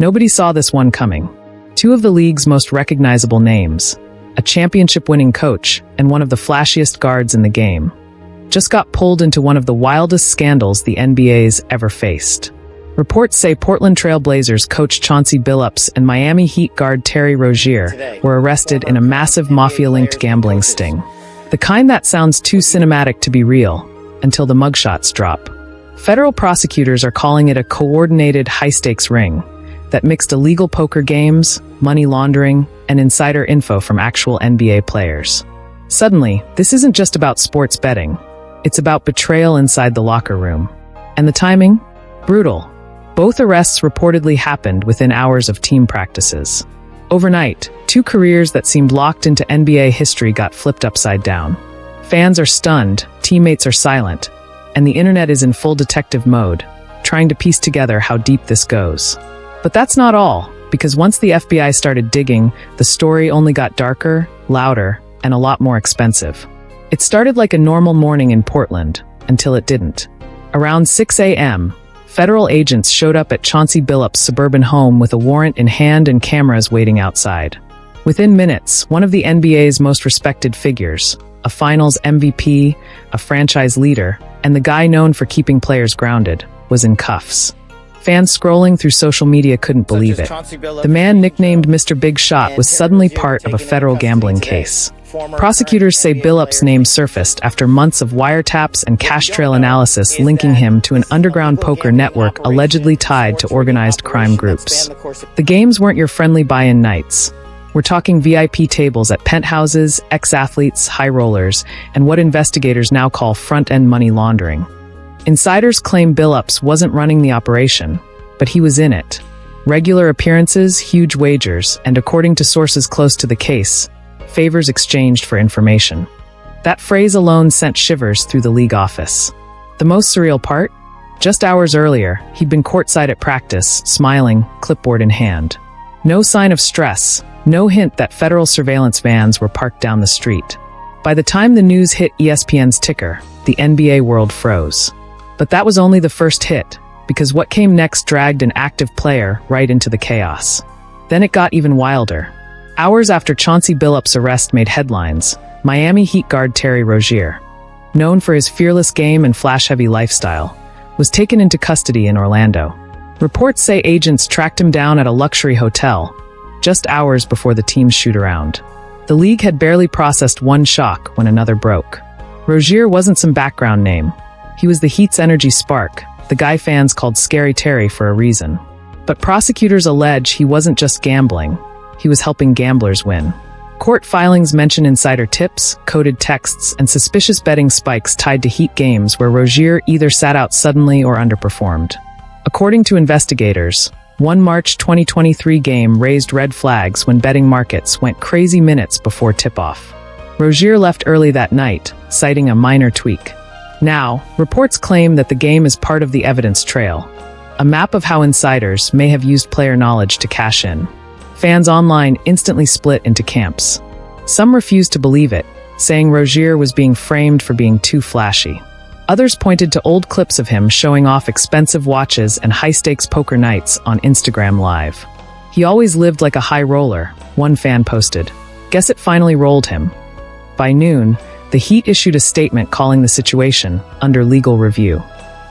Nobody saw this one coming. Two of the league's most recognizable names, a championship-winning coach and one of the flashiest guards in the game, just got pulled into one of the wildest scandals the NBA's ever faced. Reports say Portland Trail Blazers coach Chauncey Billups and Miami Heat guard Terry Rozier were arrested in a massive mafia-linked gambling sting. The kind that sounds too cinematic to be real, until the mugshots drop. Federal prosecutors are calling it a coordinated high-stakes ring that mixed illegal poker games, money laundering, and insider info from actual NBA players. Suddenly, this isn't just about sports betting. It's about betrayal inside the locker room. And the timing? Brutal. Both arrests reportedly happened within hours of team practices. Overnight, two careers that seemed locked into NBA history got flipped upside down. Fans are stunned, teammates are silent, and the internet is in full detective mode, trying to piece together how deep this goes. But that's not all, because once the FBI started digging, the story only got darker, louder, and a lot more expensive. It started like a normal morning in Portland, until it didn't. Around 6 a.m., federal agents showed up at Chauncey Billups' suburban home with a warrant in hand and cameras waiting outside. Within minutes, one of the NBA's most respected figures, a finals MVP, a franchise leader, and the guy known for keeping players grounded, was in cuffs. Fans scrolling through social media couldn't believe it. The man nicknamed Mr. Big Shot was suddenly part of a federal gambling case. Prosecutors say Billups' name surfaced after months of wiretaps and cash trail analysis linking him to an underground poker network allegedly tied to organized crime groups. The games weren't your friendly buy-in nights. We're talking VIP tables at penthouses, ex-athletes, high rollers, and what investigators now call front-end money laundering. Insiders claim Billups wasn't running the operation, but he was in it. Regular appearances, huge wagers, and according to sources close to the case, favors exchanged for information. That phrase alone sent shivers through the league office. The most surreal part? Just hours earlier, he'd been courtside at practice, smiling, clipboard in hand. No sign of stress, no hint that federal surveillance vans were parked down the street. By the time the news hit ESPN's ticker, the NBA world froze. But that was only the first hit, because what came next dragged an active player right into the chaos. Then it got even wilder. Hours after Chauncey Billups' arrest made headlines, Miami Heat guard Terry Rozier, known for his fearless game and flash-heavy lifestyle, was taken into custody in Orlando. Reports say agents tracked him down at a luxury hotel, just hours before the team's shoot-around. The league had barely processed one shock when another broke. Rozier wasn't some background name. He was the Heat's energy spark, the guy fans called Scary Terry for a reason. But prosecutors allege he wasn't just gambling. He was helping gamblers win. Court filings mention insider tips, coded texts, and suspicious betting spikes tied to Heat games where Rozier either sat out suddenly or underperformed. According to investigators, one March 2023 game raised red flags when betting markets went crazy minutes before tip-off. Rozier left early that night, citing a minor tweak. Now, reports claim that the game is part of the evidence trail, a map of how insiders may have used player knowledge to cash in. Fans online instantly split into camps. Some refused to believe it, saying Rozier was being framed for being too flashy. Others pointed to old clips of him showing off expensive watches and high-stakes poker nights on Instagram Live. He always lived like a high roller, one fan posted. Guess it finally rolled him. By noon, the Heat issued a statement calling the situation under legal review.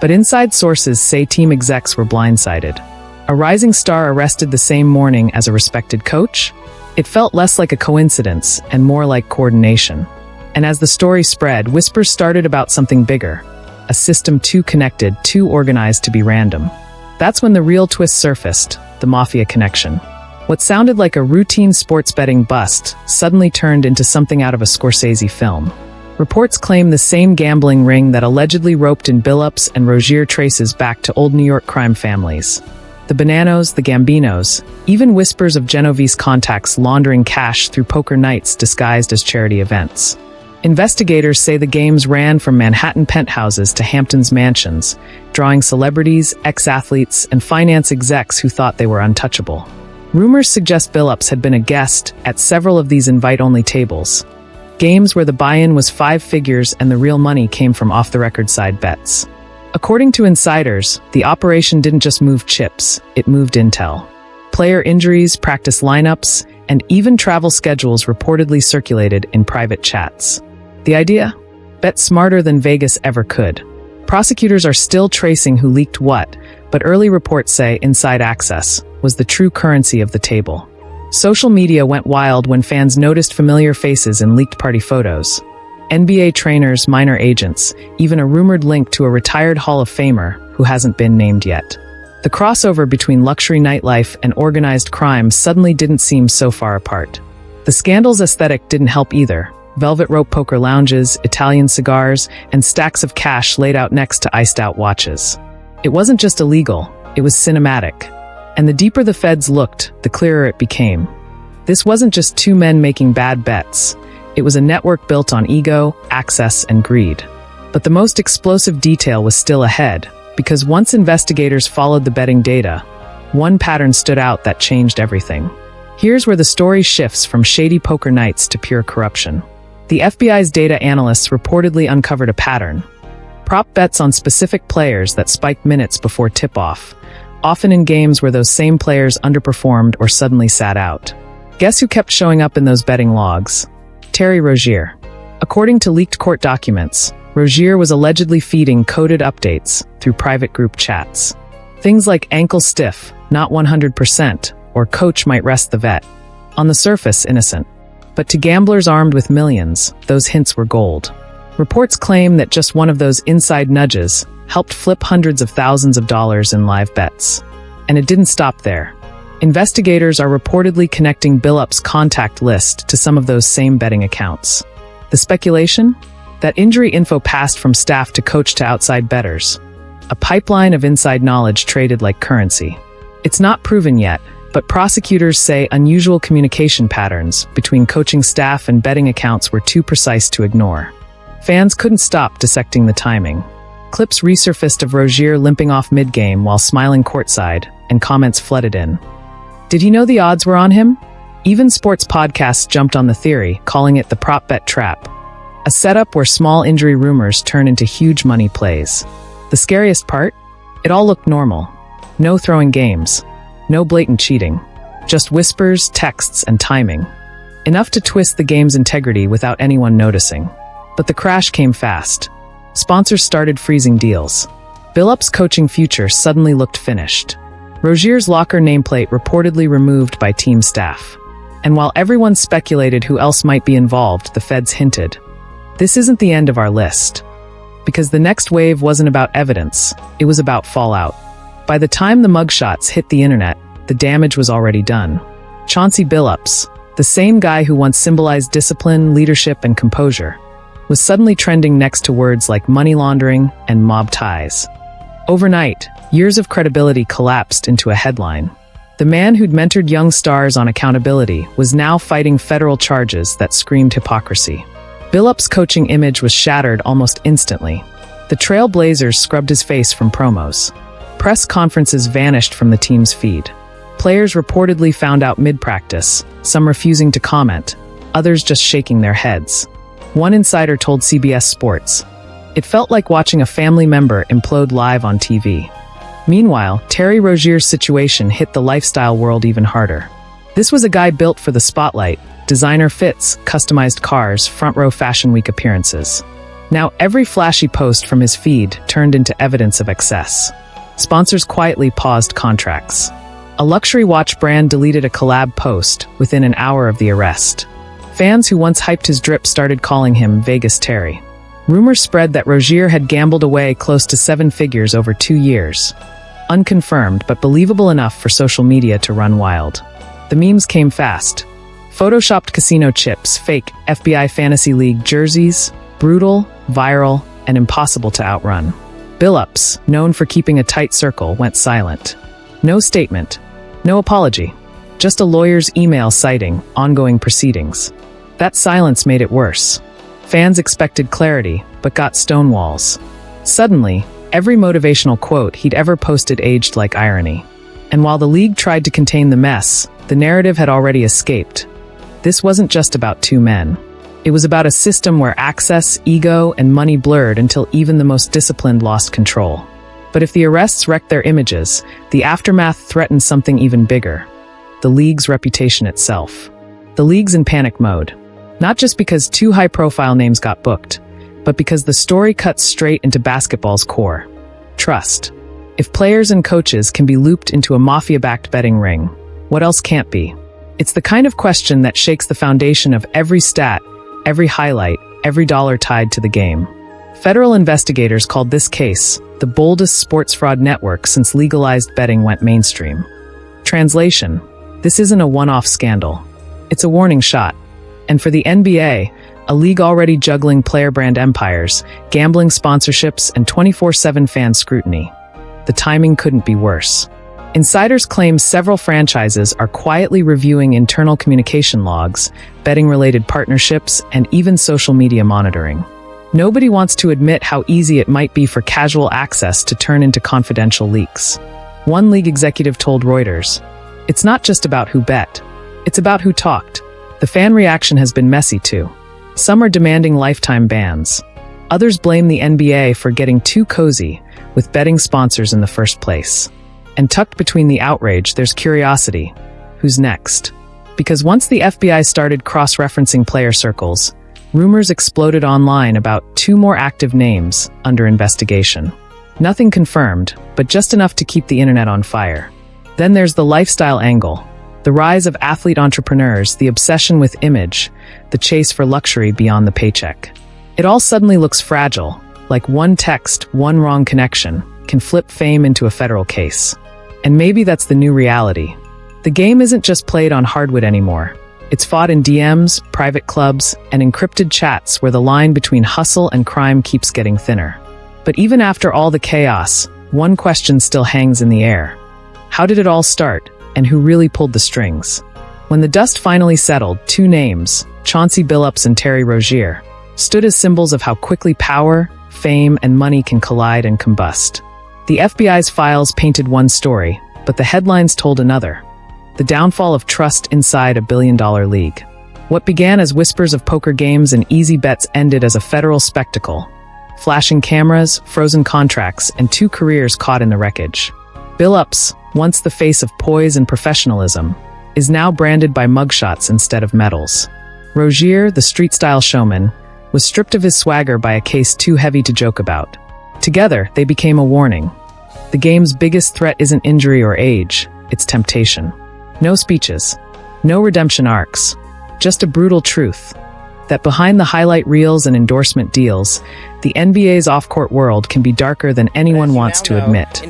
But inside sources say team execs were blindsided. A rising star arrested the same morning as a respected coach? It felt less like a coincidence and more like coordination. And as the story spread, whispers started about something bigger, a system too connected, too organized to be random. That's when the real twist surfaced, the mafia connection. What sounded like a routine sports betting bust suddenly turned into something out of a Scorsese film. Reports claim the same gambling ring that allegedly roped in Billups and Rozier traces back to old New York crime families. The Bananos, the Gambinos, even whispers of Genovese contacts laundering cash through poker nights disguised as charity events. Investigators say the games ran from Manhattan penthouses to Hamptons mansions, drawing celebrities, ex-athletes, and finance execs who thought they were untouchable. Rumors suggest Billups had been a guest at several of these invite-only tables, games where the buy-in was 5 figures and the real money came from off-the-record side bets. According to insiders, the operation didn't just move chips, it moved intel. Player injuries, practice lineups, and even travel schedules reportedly circulated in private chats. The idea? Bet smarter than Vegas ever could. Prosecutors are still tracing who leaked what, but early reports say inside access was the true currency of the table. Social media went wild when fans noticed familiar faces in leaked party photos. NBA trainers, minor agents, even a rumored link to a retired Hall of Famer who hasn't been named yet. The crossover between luxury nightlife and organized crime suddenly didn't seem so far apart. The scandal's aesthetic didn't help either. Velvet rope poker lounges, Italian cigars, and stacks of cash laid out next to iced-out watches. It wasn't just illegal, it was cinematic. And the deeper the feds looked, the clearer it became. This wasn't just two men making bad bets. It was a network built on ego, access, and greed. But the most explosive detail was still ahead, because once investigators followed the betting data, one pattern stood out that changed everything. Here's where the story shifts from shady poker nights to pure corruption. The FBI's data analysts reportedly uncovered a pattern. Prop bets on specific players that spiked minutes before tip-off, often in games where those same players underperformed or suddenly sat out. Guess who kept showing up in those betting logs? Terry Rozier. According to leaked court documents, Rozier was allegedly feeding coded updates through private group chats. Things like ankle stiff, not 100%, or coach might rest the vet. On the surface, innocent. But to gamblers armed with millions, those hints were gold. Reports claim that just one of those inside nudges helped flip hundreds of thousands of dollars in live bets. And it didn't stop there. Investigators are reportedly connecting Billups' contact list to some of those same betting accounts. The speculation? That injury info passed from staff to coach to outside bettors. A pipeline of inside knowledge traded like currency. It's not proven yet, but prosecutors say unusual communication patterns between coaching staff and betting accounts were too precise to ignore. Fans couldn't stop dissecting the timing. Clips resurfaced of Rozier limping off mid-game while smiling courtside, and comments flooded in. Did he know the odds were on him? Even sports podcasts jumped on the theory, calling it the prop bet trap. A setup where small injury rumors turn into huge money plays. The scariest part? It all looked normal. No throwing games. No blatant cheating. Just whispers, texts, and timing. Enough to twist the game's integrity without anyone noticing. But the crash came fast. Sponsors started freezing deals. Billups' coaching future suddenly looked finished. Rozier's locker nameplate reportedly removed by team staff. And while everyone speculated who else might be involved, the feds hinted, this isn't the end of our list. Because the next wave wasn't about evidence, it was about fallout. By the time the mugshots hit the internet, the damage was already done. Chauncey Billups, the same guy who once symbolized discipline, leadership, and composure, was suddenly trending next to words like money laundering and mob ties. Overnight, years of credibility collapsed into a headline. The man who'd mentored young stars on accountability was now fighting federal charges that screamed hypocrisy. Billups' coaching image was shattered almost instantly. The Trailblazers scrubbed his face from promos. Press conferences vanished from the team's feed. Players reportedly found out mid-practice, some refusing to comment, others just shaking their heads. One insider told CBS Sports, "It felt like watching a family member implode live on TV." Meanwhile, Terry Rozier's situation hit the lifestyle world even harder. This was a guy built for the spotlight, designer fits, customized cars, front-row Fashion Week appearances. Now every flashy post from his feed turned into evidence of excess. Sponsors quietly paused contracts. A luxury watch brand deleted a collab post within an hour of the arrest. Fans who once hyped his drip started calling him Vegas Terry. Rumors spread that Rozier had gambled away close to 7 figures over 2 years. Unconfirmed, but believable enough for social media to run wild. The memes came fast. Photoshopped casino chips, fake FBI Fantasy League jerseys, brutal, viral, and impossible to outrun. Billups, known for keeping a tight circle, went silent. No statement, no apology, just a lawyer's email citing ongoing proceedings. That silence made it worse. Fans expected clarity, but got stonewalls. Suddenly, every motivational quote he'd ever posted aged like irony. And while the league tried to contain the mess, the narrative had already escaped. This wasn't just about 2 men. It was about a system where access, ego, and money blurred until even the most disciplined lost control. But if the arrests wrecked their images, the aftermath threatened something even bigger. the league's reputation itself. The league's in panic mode. Not just because two high-profile names got booked, but because the story cuts straight into basketball's core: trust. If players and coaches can be looped into a mafia-backed betting ring, what else can't be? It's the kind of question that shakes the foundation of every stat, every highlight, every dollar tied to the game. Federal investigators called this case the boldest sports fraud network since legalized betting went mainstream. Translation: this isn't a one-off scandal. It's a warning shot. And for the NBA, a league already juggling player brand empires, gambling sponsorships, and 24/7 fan scrutiny, the timing couldn't be worse. Insiders claim several franchises are quietly reviewing internal communication logs, betting-related partnerships, and even social media monitoring. Nobody wants to admit how easy it might be for casual access to turn into confidential leaks. One league executive told Reuters, "It's not just about who bet, it's about who talked." The fan reaction has been messy too. Some are demanding lifetime bans. Others blame the NBA for getting too cozy with betting sponsors in the first place. And tucked between the outrage, there's curiosity. Who's next? Because once the FBI started cross-referencing player circles, rumors exploded online about two more active names under investigation. Nothing confirmed, but just enough to keep the internet on fire. Then there's the lifestyle angle. The rise of athlete entrepreneurs, the obsession with image, the chase for luxury beyond the paycheck. It all suddenly looks fragile, like one text, one wrong connection, can flip fame into a federal case. And maybe that's the new reality. The game isn't just played on hardwood anymore. It's fought in DMs, private clubs, and encrypted chats where the line between hustle and crime keeps getting thinner. But even after all the chaos, one question still hangs in the air. How did it all start? And who really pulled the strings? When the dust finally settled, two names, Chauncey Billups and Terry Rozier, stood as symbols of how quickly power, fame, and money can collide and combust. The FBI's files painted one story, but the headlines told another: the downfall of trust inside a billion-dollar league. What began as whispers of poker games and easy bets ended as a federal spectacle. Flashing cameras, frozen contracts, and two careers caught in the wreckage. Billups, once the face of poise and professionalism, is now branded by mugshots instead of medals. Rozier, the street-style showman, was stripped of his swagger by a case too heavy to joke about. Together, they became a warning. The game's biggest threat isn't injury or age, it's temptation. No speeches, no redemption arcs, just a brutal truth that behind the highlight reels and endorsement deals, the NBA's off-court world can be darker than anyone wants to admit.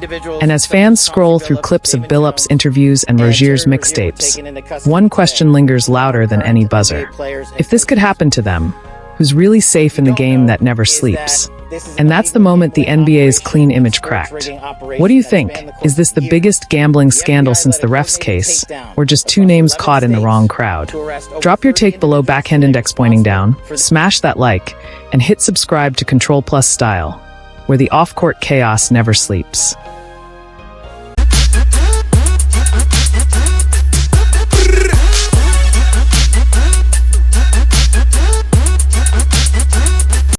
And as fans scroll through clips of Billups' interviews and Rozier's mixtapes, one question lingers louder than any buzzer. If this could happen to them, who's really safe in the game that never sleeps? And that's the moment the NBA's clean image cracked. What do you think? Is this the biggest gambling scandal since the refs case, or just two names caught in the wrong crowd? Drop your take below, backhand index pointing down, smash that like, and hit subscribe to Control Plus Style, where the off-court chaos never sleeps.